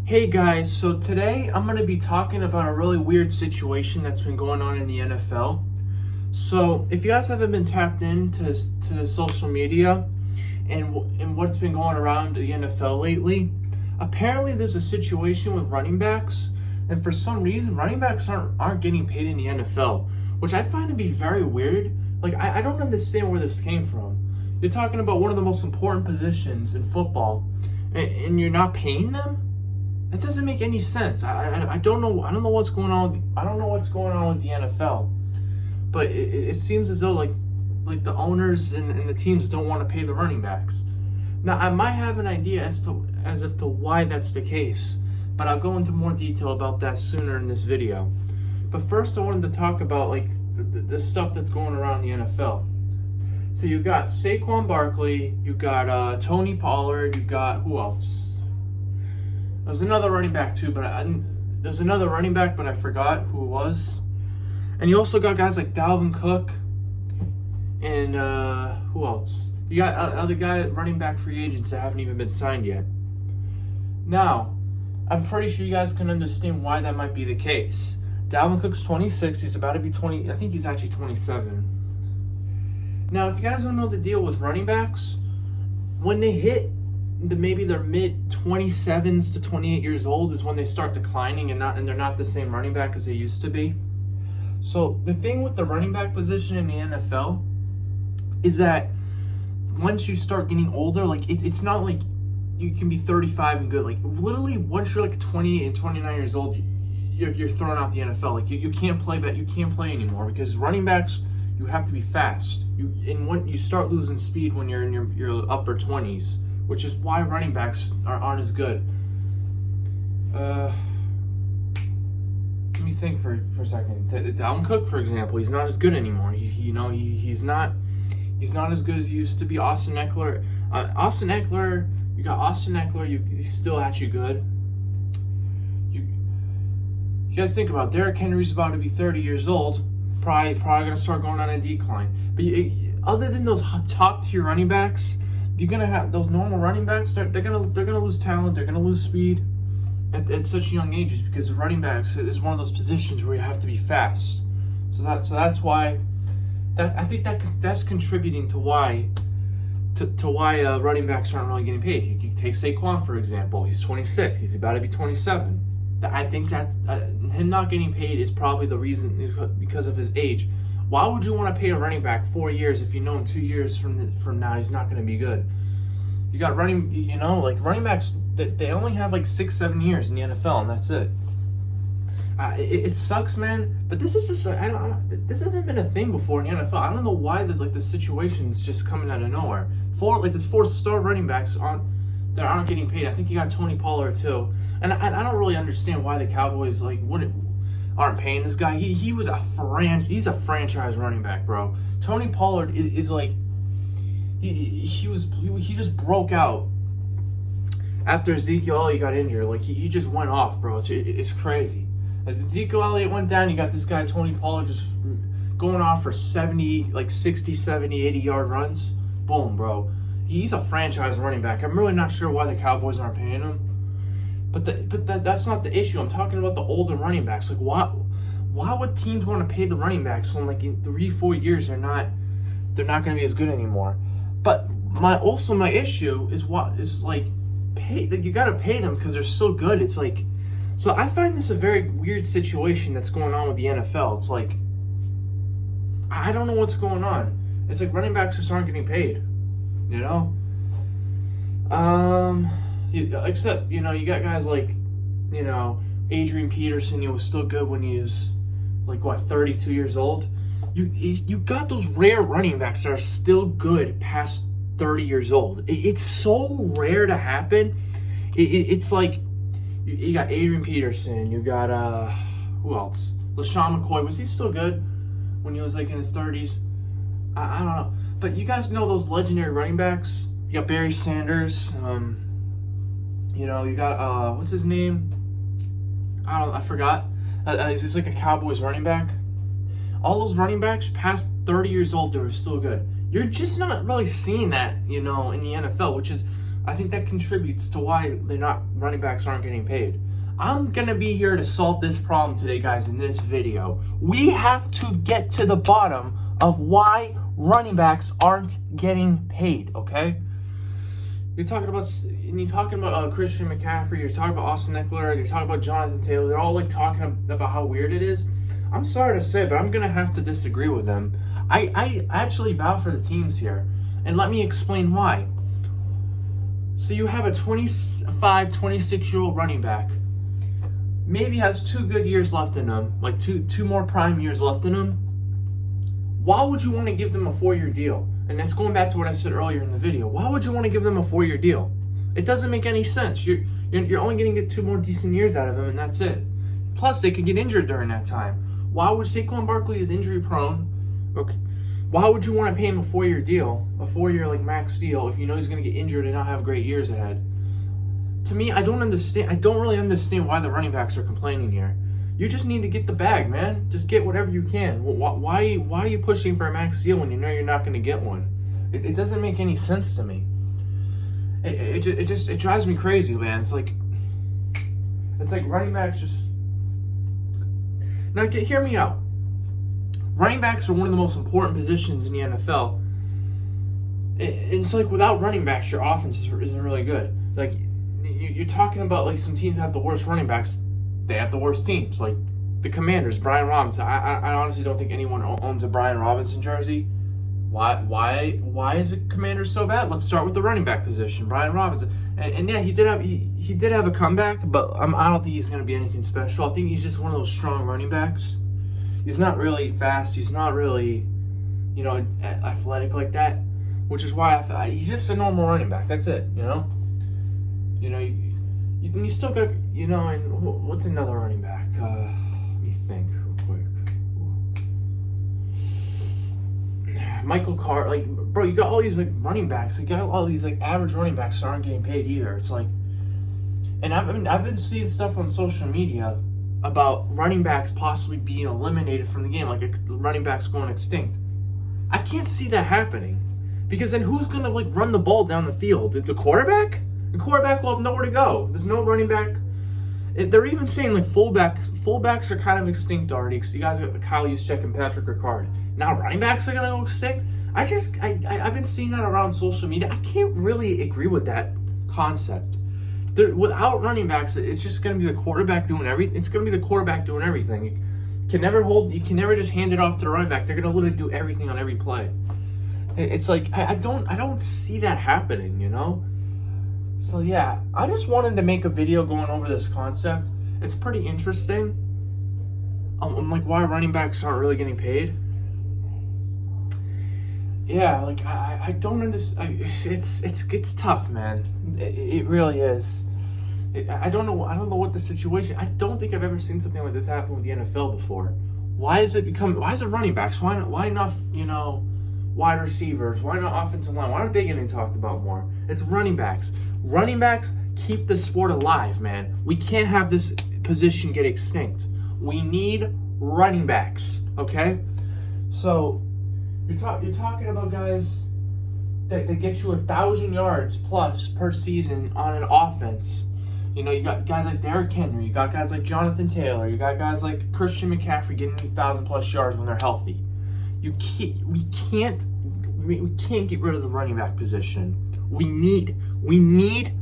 Hey guys, so today I'm going to be talking about a really weird situation that's been going on in the NFL. So if you guys haven't been tapped into the social media and what's been going around the NFL lately, apparently there's a situation with running backs, and for some reason running backs aren't getting paid in the NFL, which I find to be very weird. Like I don't understand where this came from. You're talking about one of the most important positions in football, and you're not paying them? That doesn't make any sense. I don't know. I don't know what's going on. I don't know what's going on with the NFL, but it seems as though like the owners and the teams don't want to pay the running backs. Now I might have an idea as to why that's the case, but I'll go into more detail about that sooner in this video. But first, I wanted to talk about like the stuff that's going around the NFL. So you got Saquon Barkley, you got Tony Pollard, you got who else? There's another running back too, but there's another running back, but I forgot who it was. And you also got guys like Dalvin Cook and who else? You got other guy running back free agents that haven't even been signed yet. Now, I'm pretty sure you guys can understand why that might be the case. Dalvin Cook's 26. He's about to be 20. I think he's actually 27. Now, if you guys don't know the deal with running backs, when they hit maybe their mid 27s to 28 years old is when they start declining and they're not the same running back as they used to be. So the thing with the running back position in the NFL is that once you start getting older, like it's not like you can be 35 and good. Like literally once you're like 28 and 29 years old, you're thrown out the NFL. Like you can't play anymore because running backs, you have to be fast. When you start losing speed when you're in your upper 20s, which is why running backs aren't as good. Let me think for a second. Dalvin Cook, for example, he's not as good anymore. He's not as good as he used to be. Austin Eckler, you got Austin Eckler. He's still actually good. You guys think about it. Derrick Henry's about to be 30 years old. Probably gonna start going on a decline. But other than those top tier running backs, you're gonna have those normal running backs. They're gonna lose talent. They're gonna lose speed at such young ages because running backs is one of those positions where you have to be fast. So that's why I think that's contributing to why running backs aren't really getting paid. You take Saquon for example. He's 26. He's about to be 27. I think that him not getting paid is probably the reason because of his age. Why would you want to pay a running back 4 years if you know in 2 years from now he's not going to be good? You got running backs that they only have like 6-7 years in the NFL and that's it. It sucks, man. But this is just this hasn't been a thing before in the NFL. I don't know why there's like this situation's just coming out of nowhere. There's 4-star running backs that aren't getting paid. I think you got Tony Pollard too, and I don't really understand why the Cowboys aren't paying this guy. He's a franchise running back, bro. Tony Pollard is like he just broke out after Ezekiel Elliott got injured. Like he just went off, bro. It's crazy. As Ezekiel Elliott went down, you got this guy Tony Pollard just going off for 60, 70, 80 yard runs. Boom, bro. He's a franchise running back. I'm really not sure why the Cowboys aren't paying him. But that's not the issue. I'm talking about the older running backs. Like, why would teams want to pay the running backs when, like, in 3-4 years they're not going to be as good anymore? But my issue is you got to pay them because they're so good. It's like, so I find this a very weird situation that's going on with the NFL. It's like, I don't know what's going on. It's like running backs just aren't getting paid, you know? Except, you got guys like, Adrian Peterson. He was still good when he was, 32 years old. You got those rare running backs that are still good past 30 years old. It's so rare to happen. It's like, you got Adrian Peterson. You got, who else? LaShawn McCoy. Was he still good when he was, in his 30s? I don't know. But you guys know those legendary running backs? You got Barry Sanders. You got, what's his name? I forgot. He's like a Cowboys running back. All those running backs past 30 years old, they were still good. You're just not really seeing that, in the NFL, which is I think that contributes to why running backs aren't getting paid. I'm going to be here to solve this problem today, guys, in this video. We have to get to the bottom of why running backs aren't getting paid, okay? You're talking about Christian McCaffrey, you're talking about Austin Eckler, you're talking about Jonathan Taylor. They're all like talking about how weird it is. I'm sorry to say, but I'm going to have to disagree with them. I actually vow for the teams here, and let me explain why. So you have a 25, 26-year-old running back, maybe has 2 good years left in him, like two more prime years left in him. Why would you want to give them a 4-year deal? And that's going back to what I said earlier in the video. Why would you want to give them a 4-year deal? It doesn't make any sense. You're only going to get 2 more decent years out of them, and that's it. Plus, they could get injured during that time. Why would Saquon Barkley is injury prone? Okay. Why would you want to pay him a 4-year deal, a 4-year like max deal, if you know he's going to get injured and not have great years ahead? To me, I don't really understand why the running backs are complaining here. You just need to get the bag, man. Just get whatever you can. Why are you pushing for a max deal when you know you're not going to get one? It doesn't make any sense to me. It drives me crazy, man. It's like running backs just. Now, hear me out. Running backs are one of the most important positions in the NFL. It's like without running backs, your offense isn't really good. Like you're talking about like some teams have the worst running backs. They have the worst teams, like the Commanders, Brian Robinson. I honestly don't think anyone owns a Brian Robinson jersey. Why is the Commanders so bad? Let's start with the running back position, Brian Robinson. And yeah, he did have a comeback, but I don't think he's going to be anything special. I think he's just one of those strong running backs. He's not really fast. He's not really, athletic like that, which is why he's just a normal running back. That's it, You still got, and what's another running back? Let me think real quick. Michael Carter, bro, you got all these running backs. You got all these average running backs that aren't getting paid either. It's like, and I've been seeing stuff on social media about running backs possibly being eliminated from the game, like running backs going extinct. I can't see that happening, because then who's gonna run the ball down the field? The quarterback? The quarterback will have nowhere to go. There's no running back. They're even saying fullbacks are kind of extinct already. Because you guys got Kyle Juszczyk and Patrick Ricard. Now running backs are gonna go extinct. I've been seeing that around social media. I can't really agree with that concept. Without running backs, it's just gonna be the quarterback doing everything. It's gonna be the quarterback doing everything. You can never just hand it off to the running back. They're gonna literally do everything on every play. It's like I don't see that happening. So yeah, I just wanted to make a video going over this concept. It's pretty interesting. Why running backs aren't really getting paid. Yeah, I don't understand. It's tough, man. It really is. I don't know what the situation. I don't think I've ever seen something like this happen with the NFL before. Why is it running backs? Why not wide receivers? Why not offensive line? Why aren't they getting talked about more? It's running backs. Running backs keep the sport alive, man. We can't have this position get extinct. We need running backs, okay? So you're talking about guys that get you 1,000 yards plus per season on an offense. You got guys like Derrick Henry. You got guys like Jonathan Taylor. You got guys like Christian McCaffrey getting 1,000 plus yards when they're healthy. We can't get rid of the running back position. We need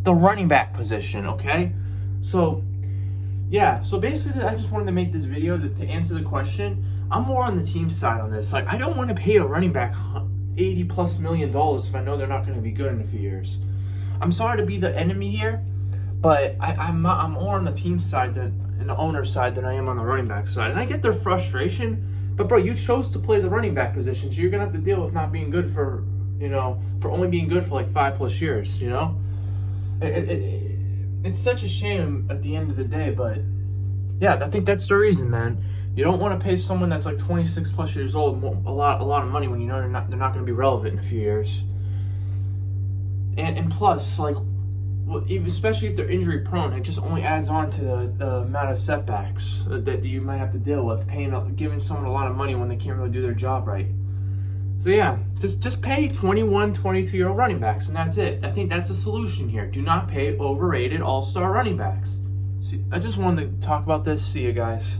the running back position, okay? So, yeah. So basically, I just wanted to make this video to answer the question. I'm more on the team side on this. I don't want to pay a running back $80+ million if I know they're not going to be good in a few years. I'm sorry to be the enemy here, but I'm more on the team side and the owner side than I am on the running back side. And I get their frustration. But bro, you chose to play the running back position, so you're gonna have to deal with not being good for only being good for 5+ years. It's such a shame at the end of the day, but yeah, I think that's the reason, man. You don't want to pay someone that's 26+ years old a lot of money when you know they're not going to be relevant in a few years. And plus, especially if they're injury prone, it just only adds on to the amount of setbacks that you might have to deal with, giving someone a lot of money when they can't really do their job right. So yeah, just pay 21, 22-year-old running backs, and that's it. I think that's the solution here. Do not pay overrated all-star running backs. See, I just wanted to talk about this. See you guys.